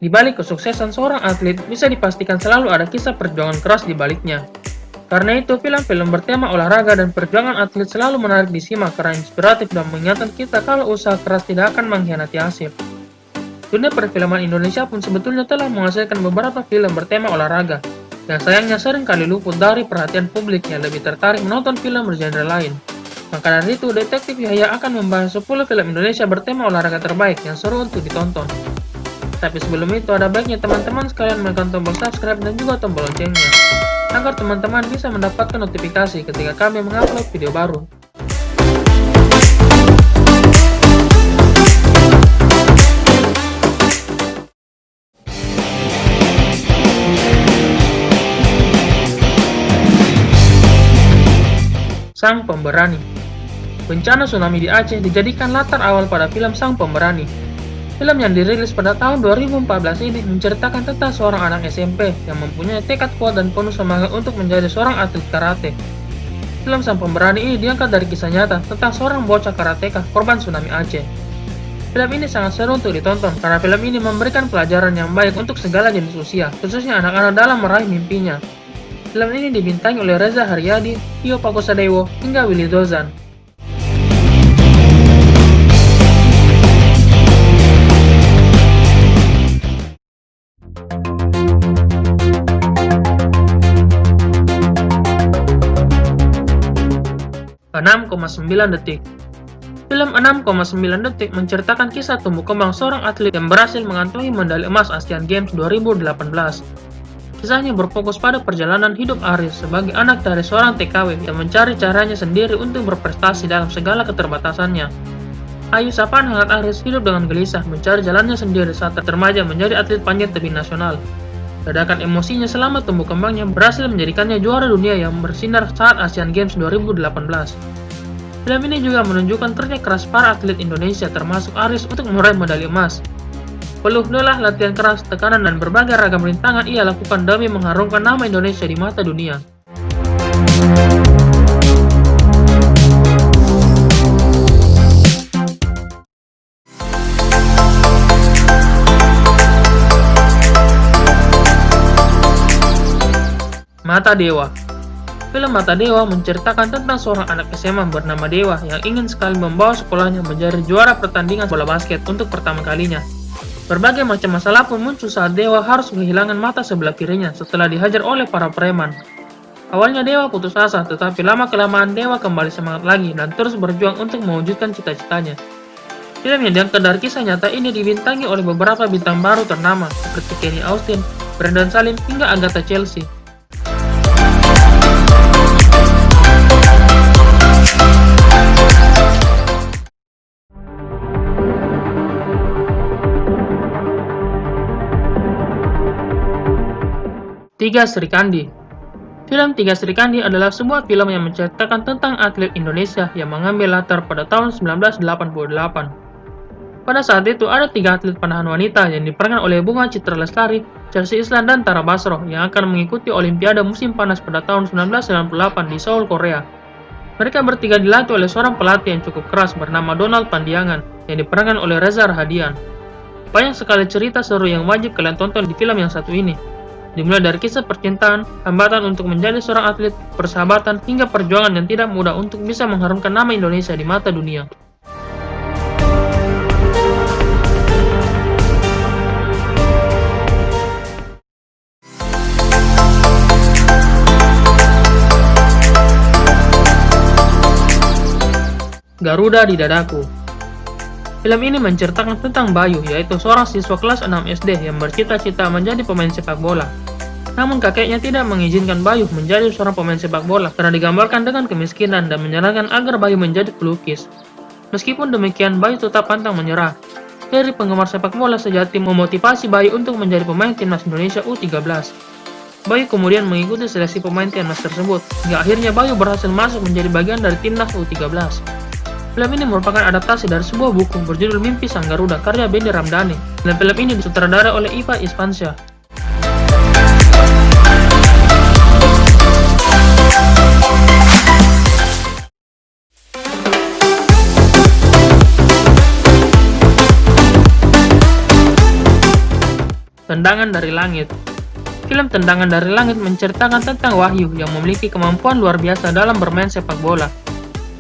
Di balik kesuksesan seorang atlet, bisa dipastikan selalu ada kisah perjuangan keras di baliknya. Karena itu, film-film bertema olahraga dan perjuangan atlet selalu menarik disimak karena inspiratif dan mengingatkan kita kalau usaha keras tidak akan mengkhianati hasil. Dunia perfilman Indonesia pun sebetulnya telah menghasilkan beberapa film bertema olahraga, yang sayangnya sering kali luput dari perhatian publik yang lebih tertarik menonton film bergenre lain. Maka dari itu, Detektif Yahya akan membahas 10 film Indonesia bertema olahraga terbaik yang seru untuk ditonton. Tapi sebelum itu, ada baiknya teman-teman sekalian menekan tombol subscribe dan juga tombol loncengnya, agar teman-teman bisa mendapatkan notifikasi ketika kami mengupload video baru. Sang Pemberani. Bencana tsunami di Aceh dijadikan latar awal pada film Sang Pemberani. Film yang dirilis pada tahun 2014 ini menceritakan tentang seorang anak SMP yang mempunyai tekad kuat dan penuh semangat untuk menjadi seorang atlet karate. Film Sang Pemberani ini diangkat dari kisah nyata tentang seorang bocah karateka korban tsunami Aceh. Film ini sangat seru untuk ditonton karena film ini memberikan pelajaran yang baik untuk segala jenis usia, khususnya anak-anak dalam meraih mimpinya. Film ini dibintangi oleh Reza Haryadi, Tio Pakusadewo, hingga Willy Dozan. "6,9 detik". Film 6,9 detik menceritakan kisah tumbuh kembang seorang atlet yang berhasil mengantongi medali emas Asian Games 2018. Kisahnya berfokus pada perjalanan hidup Aris sebagai anak dari seorang TKW yang mencari caranya sendiri untuk berprestasi dalam segala keterbatasannya. Ayu sapaan hangat Aris hidup dengan gelisah mencari jalannya sendiri saat remaja menjadi atlet panjat tebing nasional. Ledakan emosinya selama tumbuh kembangnya berhasil menjadikannya juara dunia yang bersinar saat Asian Games 2018. Film ini juga menunjukkan kerja keras para atlet Indonesia termasuk Aris untuk meraih medali emas. Peluh lelah, latihan keras, tekanan, dan berbagai ragam rintangan ia lakukan demi mengharumkan nama Indonesia di mata dunia. Mata Dewa. Film Mata Dewa menceritakan tentang seorang anak SMA bernama Dewa yang ingin sekali membawa sekolahnya menjadi juara pertandingan bola basket untuk pertama kalinya. Berbagai macam masalah pun muncul saat Dewa harus kehilangan mata sebelah kirinya setelah dihajar oleh para preman. Awalnya Dewa putus asa, tetapi lama-kelamaan Dewa kembali semangat lagi dan terus berjuang untuk mewujudkan cita-citanya. Film yang diangkat dari kisah nyata ini dibintangi oleh beberapa bintang baru ternama seperti Kenny Austin, Brandon Salim, hingga Agatha Chelsea. Tiga Srikandi. Film Tiga Srikandi adalah sebuah film yang menceritakan tentang atlet Indonesia yang mengambil latar pada tahun 1988. Pada saat itu ada 3 atlet panahan wanita yang diperankan oleh Bunga Citra Lestari, Chelsea Islan, dan Tara Basro yang akan mengikuti Olimpiade musim panas pada tahun 1998 di Seoul, Korea. Mereka bertiga dilatih oleh seorang pelatih yang cukup keras bernama Donald Pandiangan yang diperankan oleh Reza Rahadian. Banyak sekali cerita seru yang wajib kalian tonton di film yang satu ini. Dimulai dari kisah percintaan, hambatan untuk menjadi seorang atlet, persahabatan, hingga perjuangan yang tidak mudah untuk bisa mengharumkan nama Indonesia di mata dunia. Garuda di Dadaku. Film ini menceritakan tentang Bayu, yaitu seorang siswa kelas 6 SD yang bercita-cita menjadi pemain sepak bola. Namun kakeknya tidak mengizinkan Bayu menjadi seorang pemain sepak bola karena digambarkan dengan kemiskinan dan menyarankan agar Bayu menjadi pelukis. Meskipun demikian, Bayu tetap pantang menyerah. Dari penggemar sepak bola sejati memotivasi Bayu untuk menjadi pemain timnas Indonesia U13. Bayu kemudian mengikuti seleksi pemain timnas tersebut, hingga akhirnya Bayu berhasil masuk menjadi bagian dari timnas U13. Film ini merupakan adaptasi dari sebuah buku berjudul Mimpi Sang Garuda karya Benny Ramdhani, dan film ini disutradarai oleh Iva Isfansyah. Tendangan dari Langit. Film Tendangan dari Langit menceritakan tentang Wahyu yang memiliki kemampuan luar biasa dalam bermain sepak bola.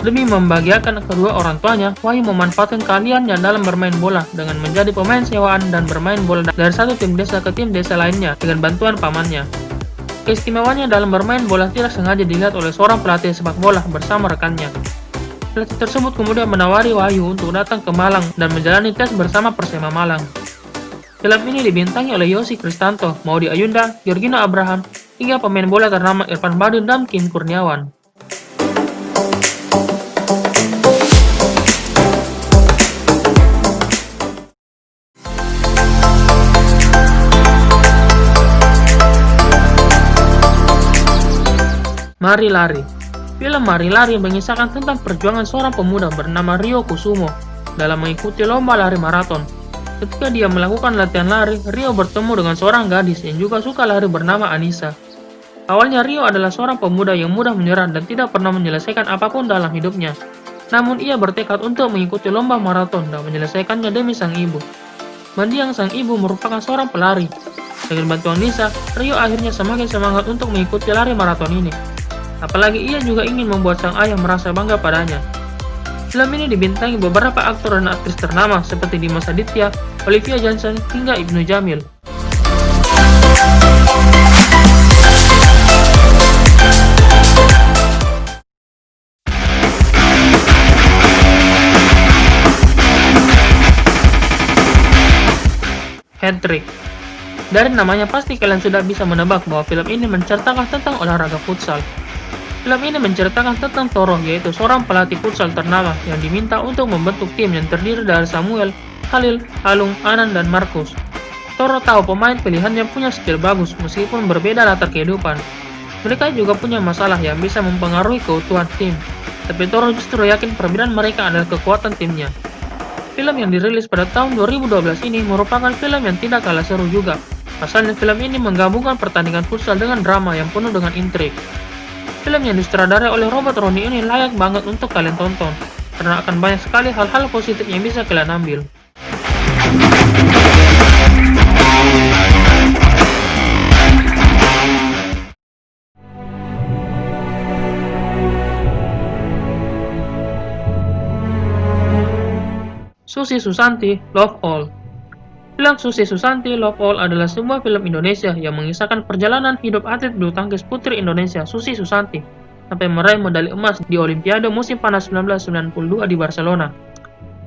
Demi membahagiakan kedua orang tuanya, Wahyu memanfaatkan keahliannya dalam bermain bola dengan menjadi pemain sewaan dan bermain bola dari satu tim desa ke tim desa lainnya dengan bantuan pamannya. Keistimewaannya dalam bermain bola tidak sengaja dilihat oleh seorang pelatih sepak bola bersama rekannya. Pelatih tersebut kemudian menawari Wahyu untuk datang ke Malang dan menjalani tes bersama Persema Malang. Film ini dibintangi oleh Yosi Kristanto, Maudy Ayunda, Georgina Abraham, hingga pemain bola ternama Irfan Bahdim dan Kim Kurniawan. Mari Lari. Film Mari Lari mengisahkan tentang perjuangan seorang pemuda bernama Rio Kusumo dalam mengikuti lomba lari maraton. Ketika dia melakukan latihan lari, Rio bertemu dengan seorang gadis yang juga suka lari bernama Anissa. Awalnya Rio adalah seorang pemuda yang mudah menyerah dan tidak pernah menyelesaikan apapun dalam hidupnya. Namun ia bertekad untuk mengikuti lomba maraton dan menyelesaikannya demi sang ibu. Mendiang sang ibu merupakan seorang pelari. Dengan bantuan Anissa, Rio akhirnya semakin semangat untuk mengikuti lari maraton ini. Apalagi ia juga ingin membuat sang ayah merasa bangga padanya. Film ini dibintangi beberapa aktor dan aktris ternama seperti Dimas Aditya, Olivia Johnson, hingga Ibnu Jamil. Hat-trick. Dari namanya pasti kalian sudah bisa menebak bahwa film ini menceritakan tentang olahraga futsal. Film ini menceritakan tentang Toro, yaitu seorang pelatih futsal ternama yang diminta untuk membentuk tim yang terdiri dari Samuel, Khalil, Alung, Anan, dan Markus. Toro tahu pemain pilihannya punya skill bagus meskipun berbeda latar kehidupan. Mereka juga punya masalah yang bisa mempengaruhi keutuhan tim, tapi Toro justru yakin perbedaan mereka adalah kekuatan timnya. Film yang dirilis pada tahun 2012 ini merupakan film yang tidak kalah seru juga. Pasalnya film ini menggabungkan pertandingan futsal dengan drama yang penuh dengan intrik. Film yang disutradarai oleh Robert Rooney ini layak banget untuk kalian tonton, karena akan banyak sekali hal-hal positif yang bisa kalian ambil. Susi Susanti, Love All. Film Susi Susanti, Love All adalah sebuah film Indonesia yang mengisahkan perjalanan hidup atlet bulu tangkis putri Indonesia Susi Susanti sampai meraih medali emas di Olimpiade musim panas 1992 di Barcelona.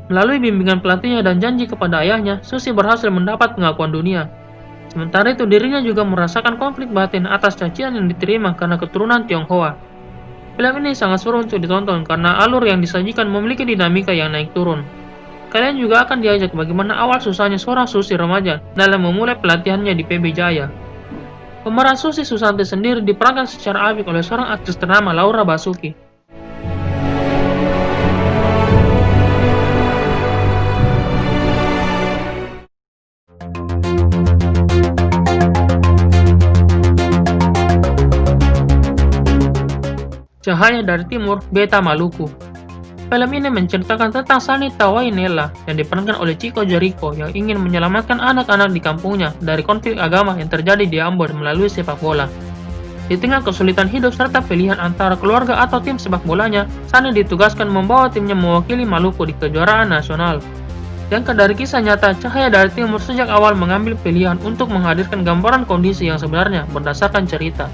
Melalui bimbingan pelatihnya dan janji kepada ayahnya, Susi berhasil mendapat pengakuan dunia. Sementara itu dirinya juga merasakan konflik batin atas cacian yang diterima karena keturunan Tionghoa. Film ini sangat seru untuk ditonton karena alur yang disajikan memiliki dinamika yang naik turun. Kalian juga akan diajak bagaimana awal susahnya seorang Susi remaja dalam memulai pelatihannya di PB Jaya. Pemeran Susi Susanti sendiri diperankan secara apik oleh seorang aktris ternama Laura Basuki. Cahaya dari Timur, Beta Maluku. Film ini menceritakan tentang Sanita Wainela yang diperankan oleh Chico Jericho yang ingin menyelamatkan anak-anak di kampungnya dari konflik agama yang terjadi di Ambon melalui sepak bola. Di tengah kesulitan hidup serta pilihan antara keluarga atau tim sepak bolanya, Sani ditugaskan membawa timnya mewakili Maluku di kejuaraan nasional. Diangkat dari kisah nyata, Cahaya dari Timur sejak awal mengambil pilihan untuk menghadirkan gambaran kondisi yang sebenarnya berdasarkan cerita.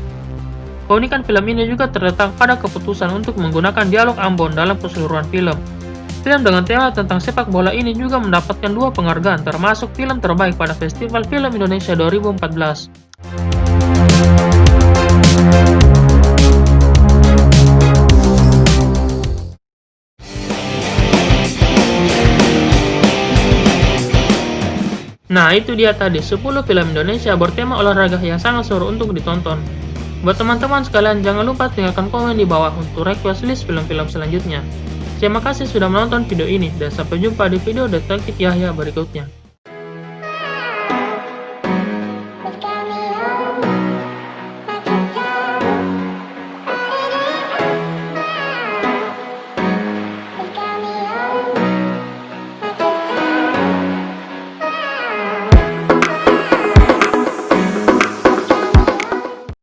Keunikan film ini juga terletak pada keputusan untuk menggunakan dialog Ambon dalam keseluruhan film. Film dengan tema tentang sepak bola ini juga mendapatkan 2 penghargaan termasuk film terbaik pada Festival Film Indonesia 2014. Nah, itu dia tadi 10 film Indonesia bertema olahraga yang sangat seru untuk ditonton. Buat teman-teman sekalian, jangan lupa tinggalkan komen di bawah untuk request list film-film selanjutnya. Terima kasih sudah menonton video ini, dan sampai jumpa di video Detektif Yahya berikutnya.